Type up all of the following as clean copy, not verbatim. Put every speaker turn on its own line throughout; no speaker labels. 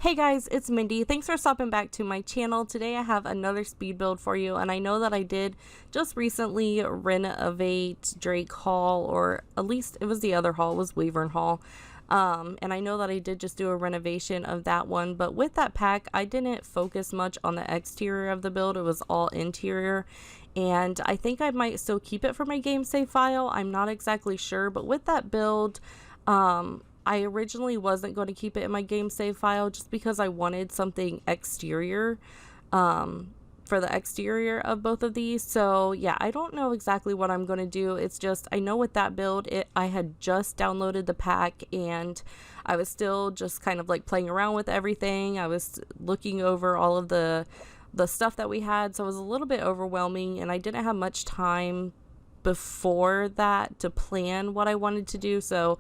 Hey guys, it's Mindy. Thanks for stopping back to my channel. Today I have another speed build for you, and I know that I did just recently renovate Drake Hall, or at least it was the other hall, it was Wyvern Hall. And I know that I did just do a renovation of that one, but with that pack I didn't focus much on the exterior of the build. It was all interior, and I think I might still keep it for my game save file. I'm not exactly sure, but with that build, I originally wasn't going to keep it in my game save file just because I wanted something exterior for the exterior of both of these. So yeah, I don't know exactly what I'm going to do. It's just I know with that build, I had just downloaded the pack and I was still just kind of like playing around with everything. I was looking over all of the stuff that we had, so it was a little bit overwhelming, and I didn't have much time before that to plan what I wanted to do. So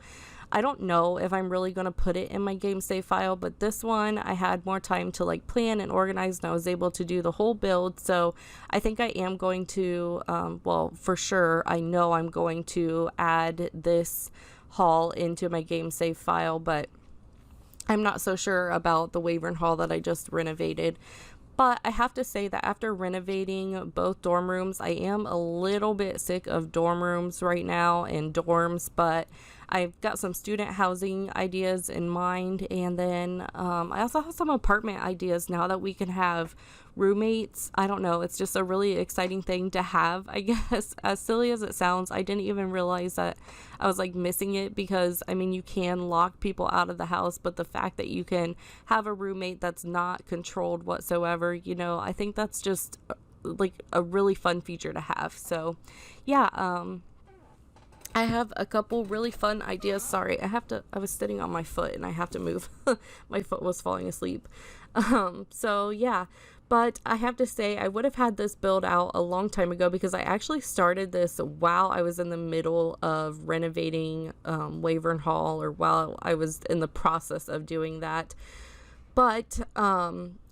I don't know if I'm really going to put it in my game save file, but this one I had more time to like plan and organize, and I was able to do the whole build. So I think I am going to, well, for sure, I know I'm going to add this haul into my game save file, but I'm not so sure about the Wyvern Hall that I just renovated. But I have to say that after renovating both dorm rooms, I am a little bit sick of dorm rooms right now and dorms, but I've got some student housing ideas in mind, and then I also have some apartment ideas now that we can have roommates. I don't know, it's just a really exciting thing to have, I guess. As silly as it sounds, I didn't even realize that I was like missing it, because I mean, you can lock people out of the house, but the fact that you can have a roommate that's not controlled whatsoever, you know, I think that's just like a really fun feature to have. So yeah, I have a couple really fun ideas. Sorry, I was sitting on my foot and I have to move. My foot was falling asleep. So yeah, but I have to say I would have had this build out a long time ago, because I actually started this while I was in the middle of renovating Wyvern Hall, or while I was in the process of doing that. But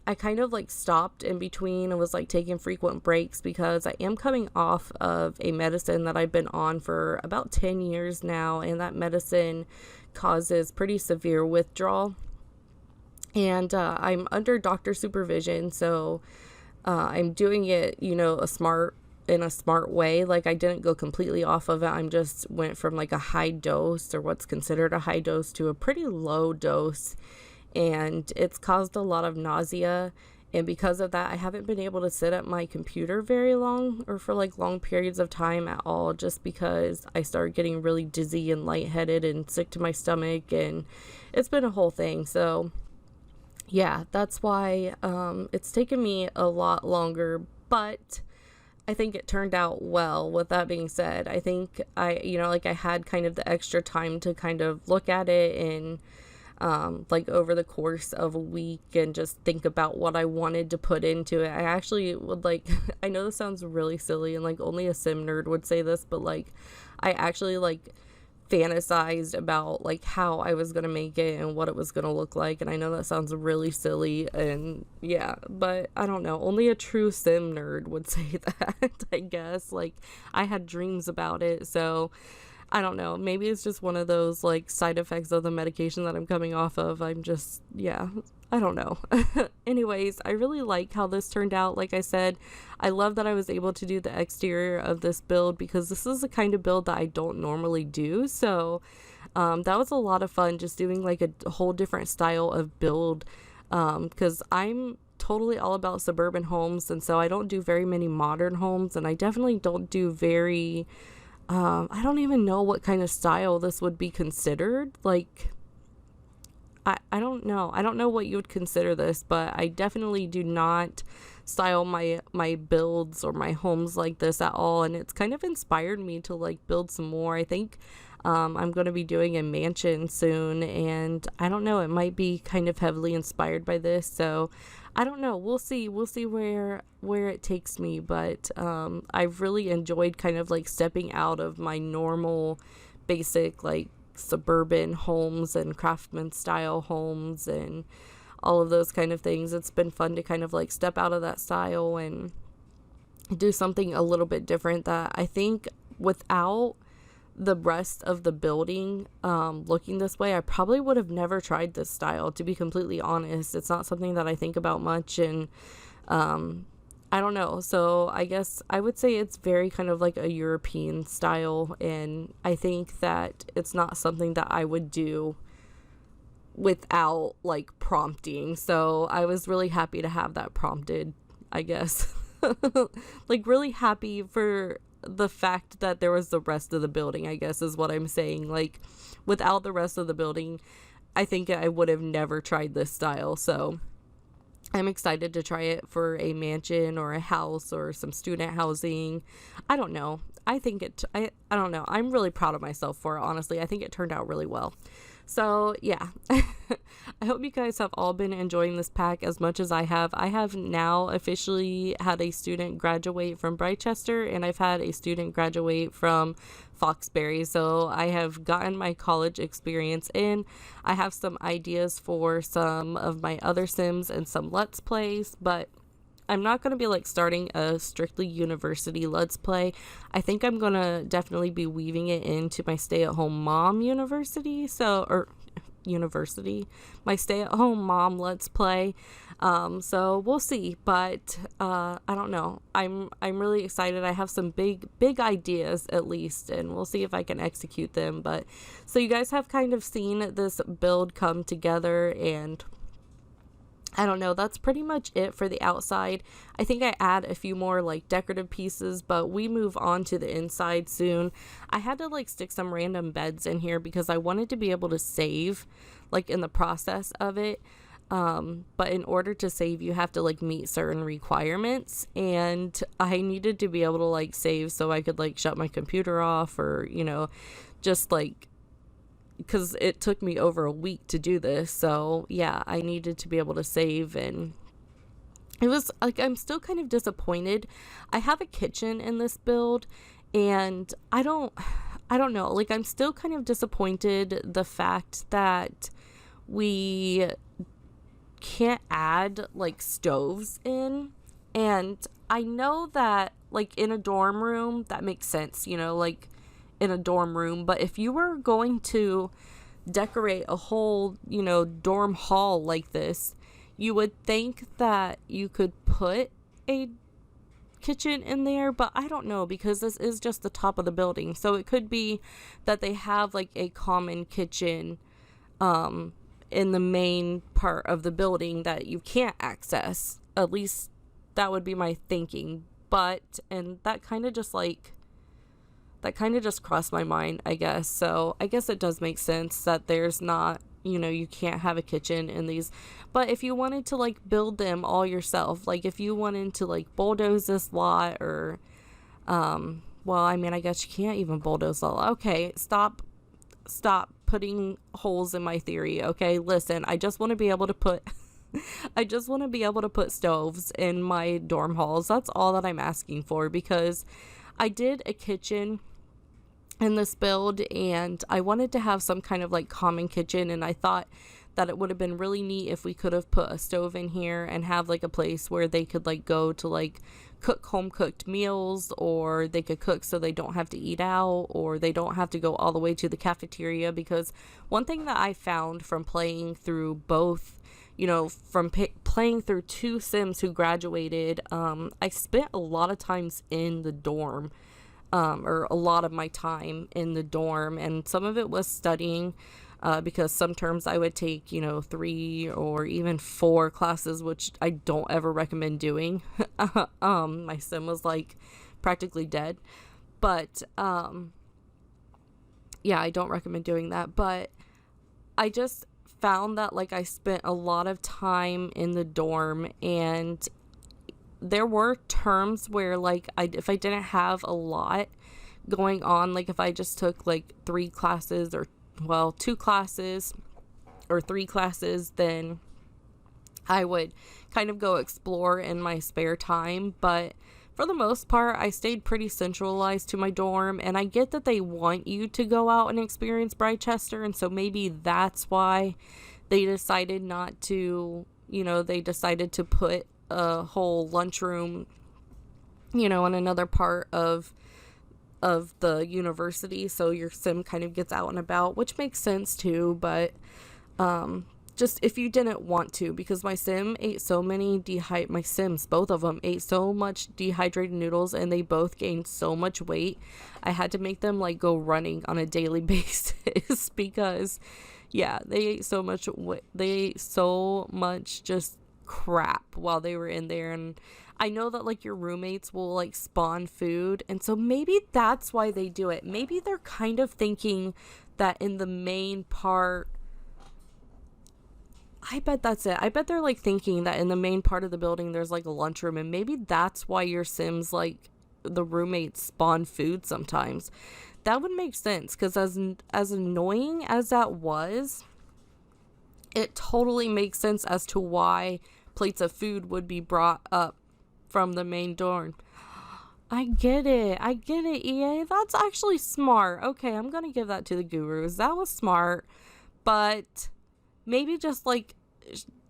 I kind of like stopped in between and was like taking frequent breaks, because I am coming off of a medicine that I've been on for about 10 years now, and that medicine causes pretty severe withdrawal. And I'm under doctor supervision, so I'm doing it, you know, in a smart way. Like, I didn't go completely off of it. I'm just went from like a high dose, or what's considered a high dose, to a pretty low dose. And it's caused a lot of nausea, and because of that I haven't been able to sit at my computer very long, or for like long periods of time at all, just because I started getting really dizzy and lightheaded and sick to my stomach, and it's been a whole thing. So yeah, that's why it's taken me a lot longer, but I think it turned out well. With that being said, I think I had kind of the extra time to kind of look at it and like over the course of a week, and just think about what I wanted to put into it. I actually would like I know this sounds really silly, and like only a sim nerd would say this, but like I actually like fantasized about like how I was gonna make it and what it was gonna look like. And I know that sounds really silly, and yeah, but I don't know, only a true sim nerd would say that. I guess like I had dreams about it, so I don't know, maybe it's just one of those like side effects of the medication that I'm coming off of. I'm just, yeah, I don't know. Anyways, I really like how this turned out. Like I said, I love that I was able to do the exterior of this build, because this is the kind of build that I don't normally do. So that was a lot of fun, just doing like a whole different style of build, because I'm totally all about suburban homes, and so I don't do very many modern homes, and I definitely don't do very I don't even know what kind of style this would be considered. Like, I don't know. I don't know what you would consider this, but I definitely do not style my builds or my homes like this at all, and it's kind of inspired me to like build some more. I think I'm going to be doing a mansion soon, and I don't know, it might be kind of heavily inspired by this, so I don't know. We'll see where it takes me, but I've really enjoyed kind of like stepping out of my normal basic like suburban homes and craftsman style homes and all of those kind of things. It's been fun to kind of like step out of that style and do something a little bit different, that I think without the rest of the building looking this way, I probably would have never tried this style, to be completely honest. It's not something that I think about much, and I don't know. So I guess I would say it's very kind of like a European style, and I think that it's not something that I would do without like prompting. So I was really happy to have that prompted, I guess. Like really happy for the fact that there was the rest of the building, I guess is what I'm saying. Like without the rest of the building, I think I would have never tried this style. So I'm excited to try it for a mansion or a house or some student housing. I don't know. I don't know. I'm really proud of myself for it, honestly. I think it turned out really well. So yeah, I hope you guys have all been enjoying this pack as much as I have. I have now officially had a student graduate from Britechester, and I've had a student graduate from Foxbury. So I have gotten my college experience in. I have some ideas for some of my other Sims and some Let's Plays, but I'm not going to be like starting a strictly university Let's Play. I think I'm going to definitely be weaving it into my stay-at-home mom university. My stay-at-home mom Let's Play. So we'll see, but I don't know. I'm really excited. I have some big ideas at least, and we'll see if I can execute them. But so you guys have kind of seen this build come together, and I don't know, that's pretty much it for the outside. I think I add a few more like decorative pieces, but we move on to the inside soon. I had to like stick some random beds in here because I wanted to be able to save like in the process of it. But in order to save, you have to like meet certain requirements, and I needed to be able to like save so I could like shut my computer off, or, you know, just like, because it took me over a week to do this. So yeah, I needed to be able to save, and it was like, I'm still kind of disappointed. I have a kitchen in this build, and I don't know, like I'm still kind of disappointed the fact that we can't add like stoves in. And I know that like in a dorm room that makes sense, you know, like in a dorm room, but if you were going to decorate a whole, you know, dorm hall like this, you would think that you could put a kitchen in there, but I don't know, because this is just the top of the building. So it could be that they have like a common kitchen in the main part of the building that you can't access. At least that would be my thinking. But, and that kind of just crossed my mind, I guess. So I guess it does make sense that there's not, you know, you can't have a kitchen in these. But if you wanted to like build them all yourself, like if you wanted to like bulldoze this lot, or well, I mean, I guess you can't even bulldoze the lot. Okay, stop putting holes in my theory. Okay, listen, I just want to be able to put stoves in my dorm halls. That's all that I'm asking for, because I did a kitchen in this build, and I wanted to have some kind of like common kitchen, and I thought that it would have been really neat if we could have put a stove in here and have like a place where they could like go to like cook home cooked meals, or they could cook so they don't have to eat out, or they don't have to go all the way to the cafeteria. Because one thing that I found from playing through both, you know, from playing through two Sims who graduated, I spent a lot of times in the dorm, or a lot of my time in the dorm, and some of it was studying, because some terms I would take, you know, 3 or even 4 classes, which I don't ever recommend doing. My Sim was like practically dead, but yeah, I don't recommend doing that. But I just found that like I spent a lot of time in the dorm, and there were terms where like if I didn't have a lot going on, like if I just took like 3 classes, or well, 2 classes or 3 classes, then I would kind of go explore in my spare time. But for the most part, I stayed pretty centralized to my dorm, and I get that they want you to go out and experience Britechester, and so maybe that's why they decided not to, you know, they decided to put a whole lunchroom, you know, in another part of of the university, so your sim kind of gets out and about, which makes sense too, but just if you didn't want to, because my sim ate so many my sims, both of them ate so much dehydrated noodles, and they both gained so much weight. I had to make them like go running on a daily basis because yeah, they ate so much they ate so much just crap while they were in there. And I know that like your roommates will like spawn food, and so maybe that's why they do it. Maybe they're kind of thinking that in the main part, I bet that's it. I bet they're like thinking that in the main part of the building there's like a lunchroom, and maybe that's why your sims, like the roommates, spawn food sometimes. That would make sense, because as annoying as that was, it totally makes sense as to why plates of food would be brought up from the main dorm. I get it, EA. That's actually smart. Okay, I'm gonna give that to the gurus. That was smart, but maybe just like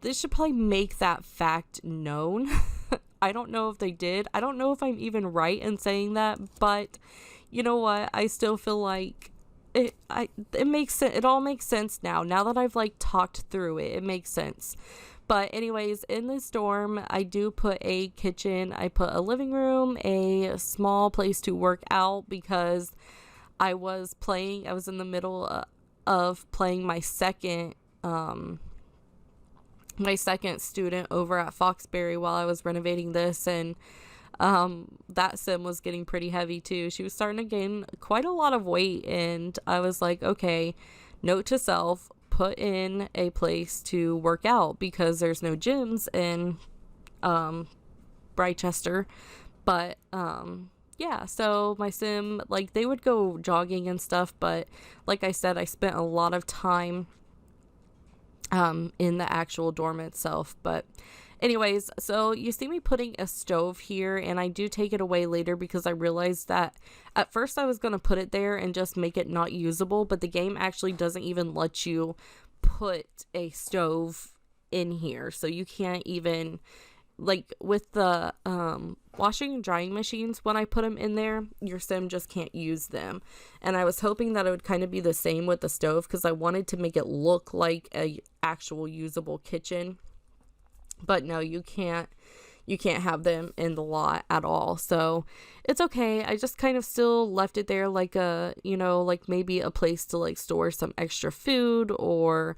they should probably make that fact known. I don't know if they did. I don't know if I'm even right in saying that, but you know what? I still feel like it makes sense. It all makes sense now. Now that I've like talked through it, it makes sense. But anyways, in this dorm, I do put a kitchen. I put a living room, a small place to work out, because I was in the middle of playing my second student over at Foxbury while I was renovating this, and that sim was getting pretty heavy too. She was starting to gain quite a lot of weight, and I was like, okay, note to self, put in a place to work out, because there's no gyms in Britechester. But yeah, so my sim, like, they would go jogging and stuff, but like I said, I spent a lot of time in the actual dorm itself. But anyways, so you see me putting a stove here, and I do take it away later because I realized that at first I was going to put it there and just make it not usable, but the game actually doesn't even let you put a stove in here. So you can't even, like with the washing and drying machines, when I put them in there, your sim just can't use them. And I was hoping that it would kind of be the same with the stove, because I wanted to make it look like a actual usable kitchen. But no, you can't have them in the lot at all. So it's okay. I just kind of still left it there like a, like maybe a place to like store some extra food, or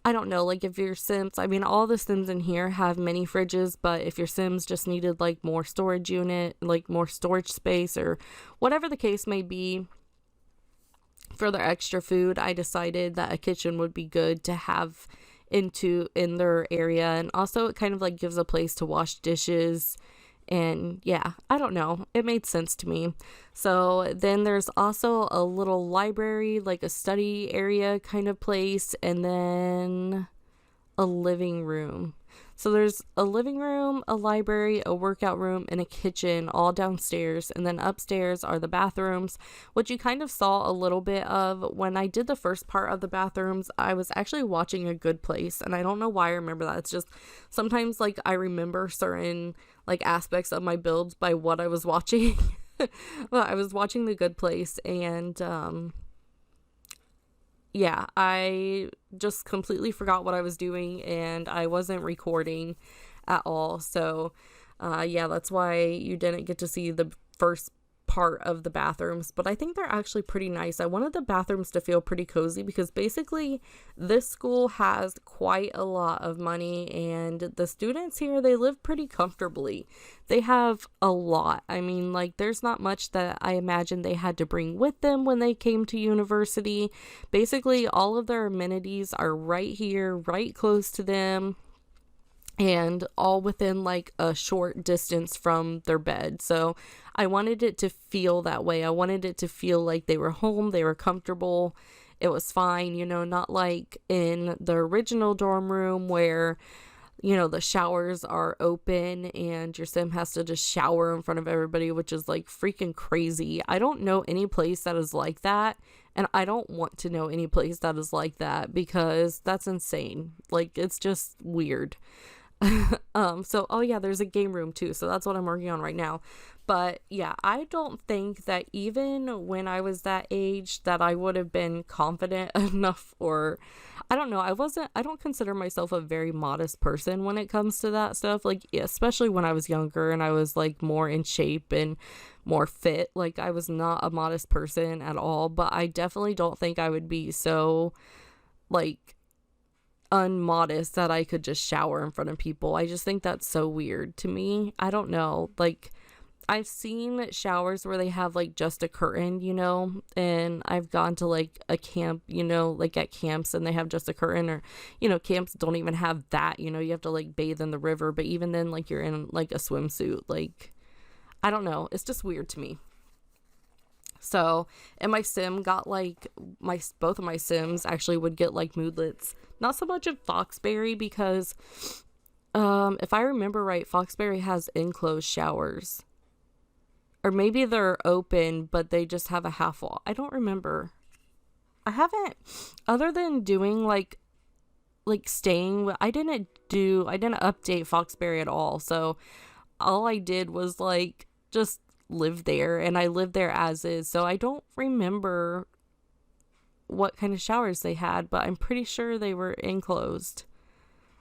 I don't know, like if your Sims, I mean, all the Sims in here have mini fridges, but if your Sims just needed like more storage unit, like more storage space, or whatever the case may be for their extra food, I decided that a kitchen would be good to have in their area. And also it kind of like gives a place to wash dishes, and yeah, I don't know, it made sense to me. So then there's also a little library, like a study area kind of place, and then a living room. So there's a living room, a library, a workout room, and a kitchen all downstairs. And then upstairs are the bathrooms, which you kind of saw a little bit of when I did the first part of the bathrooms. I was actually watching A Good Place, and I don't know why I remember that. It's just sometimes like I remember certain like aspects of my builds by what I was watching. Well, I was watching The Good Place, and yeah, I just completely forgot what I was doing, and I wasn't recording at all. So yeah, that's why you didn't get to see the first part of the bathrooms, but I think they're actually pretty nice. I wanted the bathrooms to feel pretty cozy, because basically this school has quite a lot of money, and the students here, they live pretty comfortably. They have a lot. I mean, like, there's not much that I imagine they had to bring with them when they came to university. Basically, all of their amenities are right here, right close to them, and all within like a short distance from their bed. So I wanted it to feel that way. I wanted it to feel like they were home, they were comfortable, it was fine, not like in the original dorm room where, the showers are open and your sim has to just shower in front of everybody, which is like freaking crazy. I don't know any place that is like that, and I don't want to know any place that is like that, because that's insane. Like, it's just weird. So, oh yeah, there's a game room too. So that's what I'm working on right now. But yeah, I don't think that even when I was that age that I would have been confident enough, or I don't know. I don't consider myself a very modest person when it comes to that stuff. Like, yeah, especially when I was younger and I was like more in shape and more fit. Like, I was not a modest person at all, but I definitely don't think I would be so like unmodest that I could just shower in front of people. I just think that's so weird to me. I don't know. Like, I've seen showers where they have like just a curtain, and I've gone to like a camp, like at camps and they have just a curtain, or, camps don't even have that, you have to like bathe in the river, but even then, like, you're in like a swimsuit. Like, I don't know. It's just weird to me. So, and my sim got like both of my sims actually would get like moodlets. Not so much at Foxbury because if I remember right, Foxbury has enclosed showers. Or maybe they're open, but they just have a half wall. I don't remember. I haven't, other than doing like staying, I didn't update Foxbury at all. So all I did was like just live there, and I lived there as is. So I don't remember what kind of showers they had, but I'm pretty sure they were enclosed.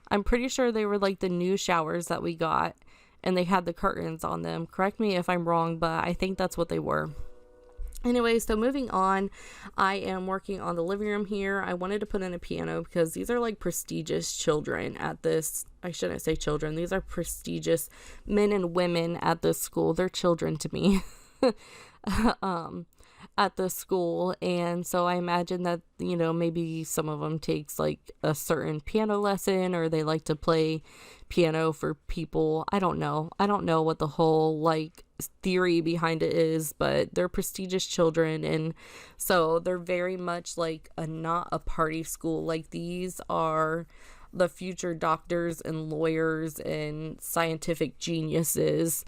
I'm pretty sure they were like the new showers that we got, and they had the curtains on them. Correct me if I'm wrong, but I think that's what they were. Anyway, so moving on, I am working on the living room here. I wanted to put in a piano because these are like prestigious children at this, I shouldn't say children, these are prestigious men and women at this school. They're children to me. At the school, and so I imagine that maybe some of them takes like a certain piano lesson, or they like to play piano for people. I don't know what the whole like theory behind it is, but they're prestigious children, and so they're very much like not a party school. Like, these are the future doctors and lawyers and scientific geniuses,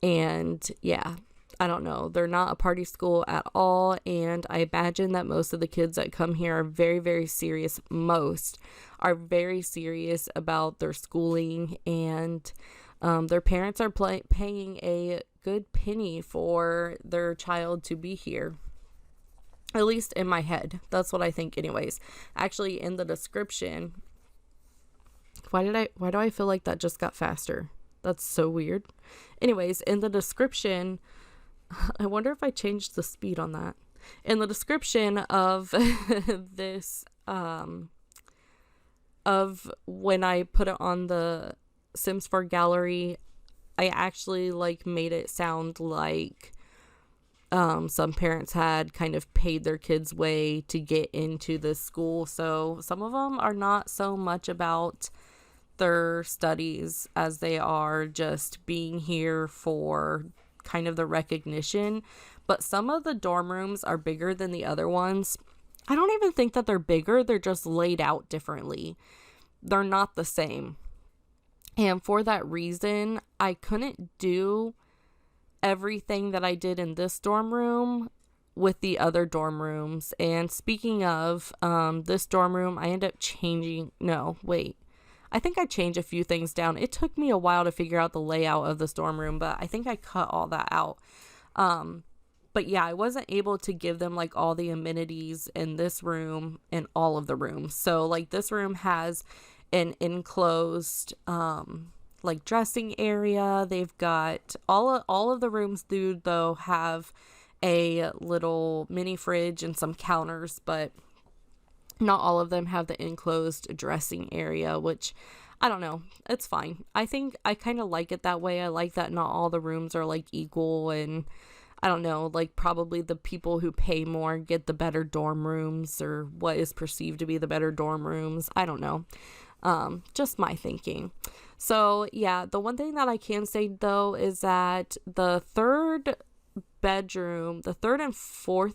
and yeah, I don't know. They're not a party school at all, and I imagine that most of the kids that come here are very, very serious. Most are very serious about their schooling, and their parents are paying a good penny for their child to be here. At least in my head. That's what I think anyways. Actually, in the description, why do I feel like that just got faster? That's so weird. Anyways, in the description, I wonder if I changed the speed on that. In the description of this, of when I put it on the Sims 4 gallery, I actually like made it sound like some parents had kind of paid their kids way to get into this school. So some of them are not so much about their studies as they are just being here for kind of the recognition, but some of the dorm rooms are bigger than the other ones. I don't even think that they're bigger, they're just laid out differently. They're not the same. And for that reason, I couldn't do everything that I did in this dorm room with the other dorm rooms. And speaking of this dorm room, I ended up changing, I think I changed a few things down. It took me a while to figure out the layout of this dorm room, but I think I cut all that out. But yeah, I wasn't able to give them like all the amenities in this room and all of the rooms. So like this room has an enclosed like dressing area. They've got all of the rooms do though have a little mini fridge and some counters, but not all of them have the enclosed dressing area, which I don't know. It's fine. I think I kind of like it that way. I like that not all the rooms are like equal, and I don't know, like probably the people who pay more get the better dorm rooms, or what is perceived to be the better dorm rooms. I don't know. Just my thinking. So yeah, the one thing that I can say though is that the third and fourth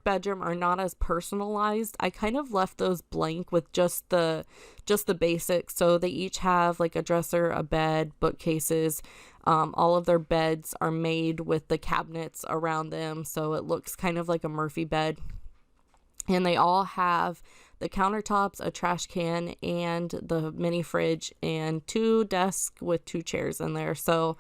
bedroom are not as personalized. I kind of left those blank with just the basics. So they each have like a dresser, a bed, bookcases. All of their beds are made with the cabinets around them, so it looks kind of like a Murphy bed. And they all have the countertops, a trash can, and the mini fridge, and 2 desks with 2 chairs in there. So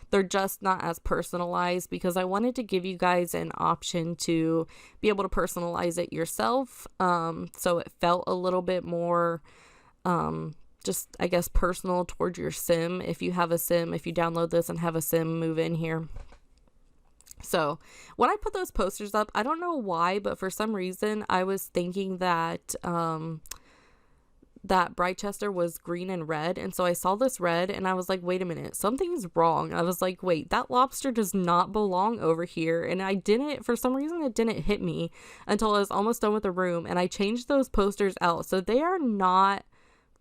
they're just not as personalized because I wanted to give you guys an option to be able to personalize it yourself. So it felt a little bit more just, I guess, personal towards your sim. If you have a sim, if you download this and have a sim move in here. So when I put those posters up, I don't know why, but for some reason I was thinking that that Britechester was green and red, and so I saw this red and I was like, wait a minute, something's wrong. I was like, wait, that lobster does not belong over here. And I didn't, for some reason it didn't hit me until I was almost done with the room, and I changed those posters out. So they are not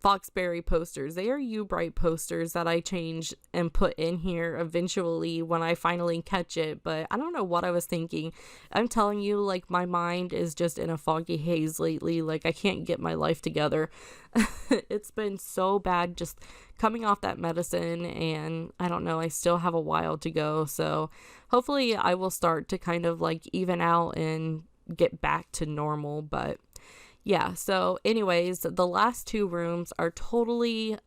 Foxberry posters, they are U-Bright posters that I changed and put in here eventually when I finally catch it. But I don't know what I was thinking. I'm telling you, like, my mind is just in a foggy haze lately. Like, I can't get my life together. It's been so bad just coming off that medicine, and I don't know, I still have a while to go. So hopefully I will start to kind of like even out and get back to normal. But yeah, so anyways, the last 2 rooms are totally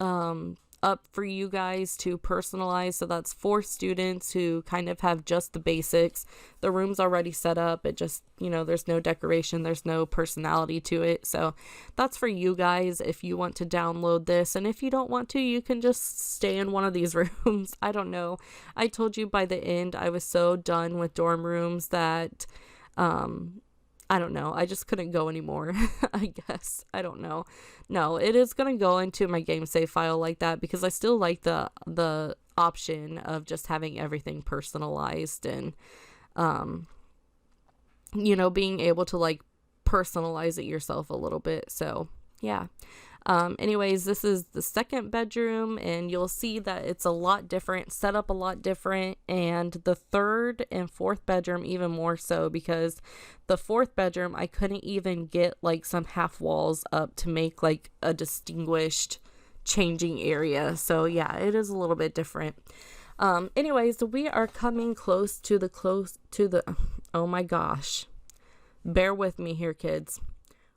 up for you guys to personalize. So that's for students who kind of have just the basics. The room's already set up. It just, you know, there's no decoration, there's no personality to it. So that's for you guys if you want to download this. And if you don't want to, you can just stay in one of these rooms. I don't know. I told you by the end, I was so done with dorm rooms that I don't know. I just couldn't go anymore, I guess. I don't know. No, it is going to go into my game save file like that because I still like the option of just having everything personalized and, you know, being able to like personalize it yourself a little bit. So yeah. Anyways, this is the second bedroom, and you'll see that it's a lot different, set up a lot different, and the third and fourth bedroom even more so, because the fourth bedroom I couldn't even get like some half walls up to make like a distinguished changing area. So yeah, it is a little bit different. Anyways, we are coming close to the oh my gosh, bear with me here, kids.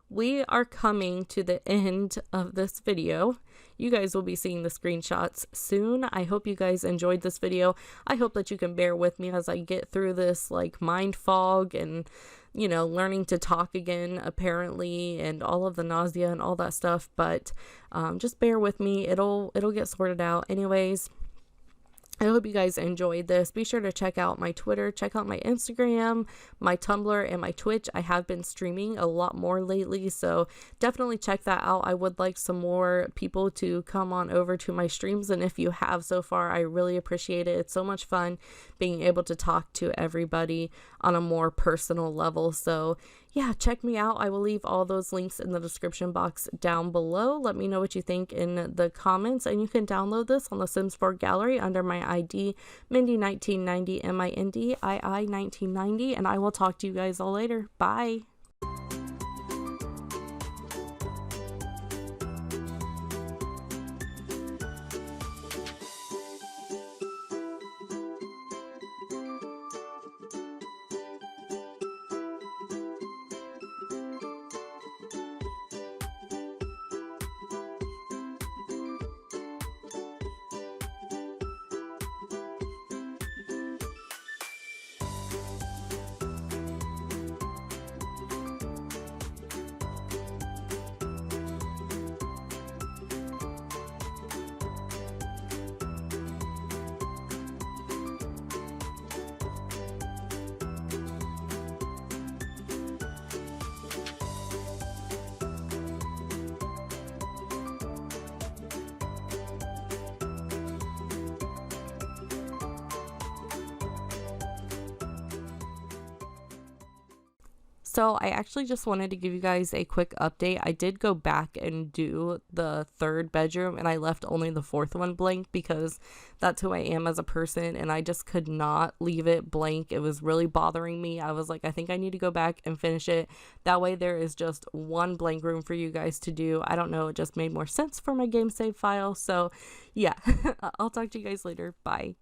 We are coming to the end of this video. You guys will be seeing the screenshots soon. I hope you guys enjoyed this video. I hope that you can bear with me as I get through this like mind fog and, you know, learning to talk again apparently, and all of the nausea and all that stuff. But just bear with me. It'll get sorted out. Anyways, I hope you guys enjoyed this. Be sure to check out my Twitter, check out my Instagram, my Tumblr, and my Twitch. I have been streaming a lot more lately, so definitely check that out. I would like some more people to come on over to my streams, and if you have so far, I really appreciate it. It's so much fun being able to talk to everybody on a more personal level. So yeah, check me out. I will leave all those links in the description box down below. Let me know what you think in the comments, and you can download this on the Sims 4 gallery under my ID, Mindii1990, Mindii 1990, and I will talk to you guys all later. Bye! So I actually just wanted to give you guys a quick update. I did go back and do the third bedroom, and I left only the fourth one blank because that's who I am as a person, and I just could not leave it blank. It was really bothering me. I was like, I think I need to go back and finish it. That way there is just one blank room for you guys to do. I don't know, it just made more sense for my game save file. So yeah, I'll talk to you guys later. Bye.